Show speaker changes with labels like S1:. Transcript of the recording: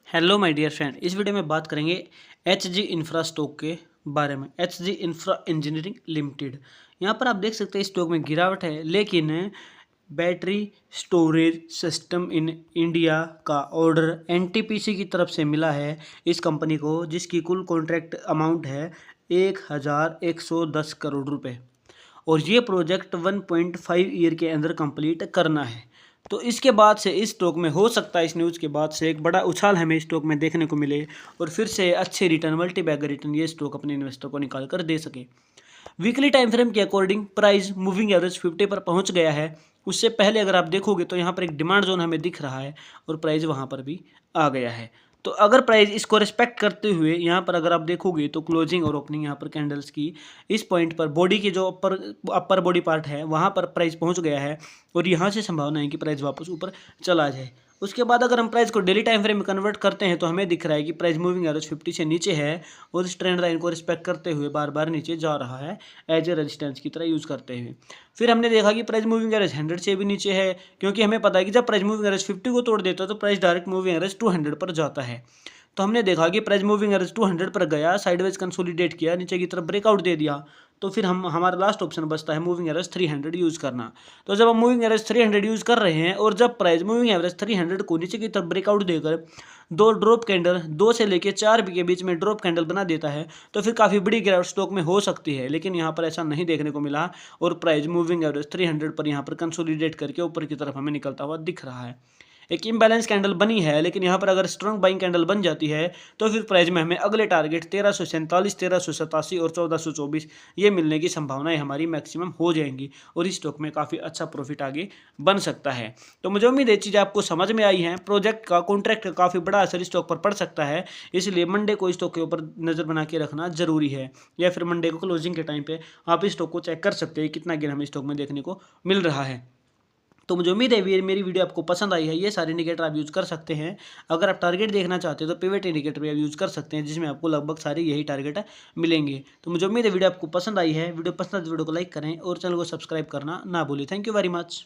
S1: Hello my dear friend, इस video में बात करेंगे एच जी इंफ्रा स्टॉक के बारे में। H G infra engineering limited, यहाँ पर आप देख सकते हैं स्टॉक में गिरावट है, लेकिन battery storage system in India का ऑर्डर एनटीपीसी की तरफ से मिला है इस कंपनी को, जिसकी कुल कॉन्ट्रैक्ट अमाउंट है 1110 करोड़ रुपए और ये प्रोजेक्ट 1.5 ईयर के अंदर कंप्लीट करना है। तो इसके बाद से इस स्टॉक में हो सकता है, इस न्यूज़ के बाद से एक बड़ा उछाल हमें स्टॉक में देखने को मिले और फिर से अच्छे रिटर्न, मल्टी बैगर रिटर्न ये स्टॉक अपने इन्वेस्टर को निकाल कर दे सके। वीकली टाइम फ्रेम के अकॉर्डिंग प्राइस मूविंग एवरेज 50 पर पहुंच गया है। उससे पहले अगर आप देखोगे तो यहाँ पर एक डिमांड जोन हमें दिख रहा है और प्राइस वहाँ पर भी आ गया है। तो अगर प्राइस इसको रिस्पेक्ट करते हुए यहाँ पर अगर आप देखोगे तो क्लोजिंग और ओपनिंग यहाँ पर कैंडल्स की इस पॉइंट पर बॉडी की जो अपर बॉडी पार्ट है वहाँ पर प्राइस पहुँच गया है और यहाँ से संभावना है कि प्राइस वापस ऊपर चला जाए। उसके बाद अगर हम प्राइस को डेली टाइम फ्रेम में कन्वर्ट करते हैं तो हमें दिख रहा है कि प्राइस मूविंग एवरेज 50 से नीचे है और इस ट्रेंड लाइन को रिस्पेक्ट करते हुए बार बार नीचे जा रहा है एज ए रेजिस्टेंस की तरह यूज़ करते हुए। फिर हमने देखा कि प्राइस मूविंग एवरेज 100 से भी नीचे है, क्योंकि हमें पता है कि जब प्राइस मूविंग एवरेज 50 को तोड़ देता है तो प्राइस डायरेक्ट मूविंग एवरेज 200 पर जाता है। तो हमने देखा कि प्राइस मूविंग एवरेज 200 पर गया, साइडवेज कंसोलिडेट किया, नीचे की तरफ ब्रेकआउट दे दिया, तो फिर हमारा लास्ट ऑप्शन बचता है मूविंग एवरेज 300 यूज़ करना। तो जब हम मूविंग एवरेज 300 यूज़ कर रहे हैं और जब प्राइस मूविंग एवरेज 300 को नीचे की तरफ ब्रेकआउट देकर दो ड्रॉप कैंडल 2 से लेकर 4 के बीच में ड्रॉप कैंडल बना देता है तो फिर काफ़ी बड़ी गिरावट स्टॉक में हो सकती है, लेकिन यहाँ पर ऐसा नहीं देखने को मिला और प्राइस मूविंग एवरेज 300 पर यहाँ पर कंसोलिडेट करके ऊपर की तरफ हमें निकलता हुआ दिख रहा है। एक इम्बैलेंस कैंडल बनी है, लेकिन यहाँ पर अगर स्ट्रॉन्ग बाइंग कैंडल बन जाती है तो फिर प्राइस में हमें अगले टारगेट 1347, 1387 और 1424 ये मिलने की संभावनाएं हमारी मैक्सिमम हो जाएंगी और इस स्टॉक में काफ़ी अच्छा प्रॉफिट आगे बन सकता है। तो मुझे उम्मीद है चीज़ें आपको समझ में आई हैं। प्रोजेक्ट का कॉन्ट्रैक्ट का काफ़ी बड़ा असर इस स्टॉक पर पड़ सकता है, इसलिए मंडे को इस स्टॉक के ऊपर नज़र बना के रखना जरूरी है, या फिर मंडे को क्लोजिंग के टाइम पे आप इस स्टॉक को चेक कर सकते हैं कितना गिर हमें स्टॉक में देखने को मिल रहा है। तो मुझे उम्मीद है मेरी वीडियो आपको पसंद आई है। ये सारे इंडिकेटर आप यूज़ कर सकते हैं। अगर आप टारगेट देखना चाहते हैं तो पिवट इंडिकेटर भी आप यूज़ कर सकते हैं, जिसमें आपको लगभग सारे यही टारगेट मिलेंगे। तो मुझे उम्मीद है वीडियो आपको पसंद आई है। वीडियो पसंद है तो वीडियो को लाइक करें और चैनल को सब्सक्राइब करना ना भूलें। Thank you very much.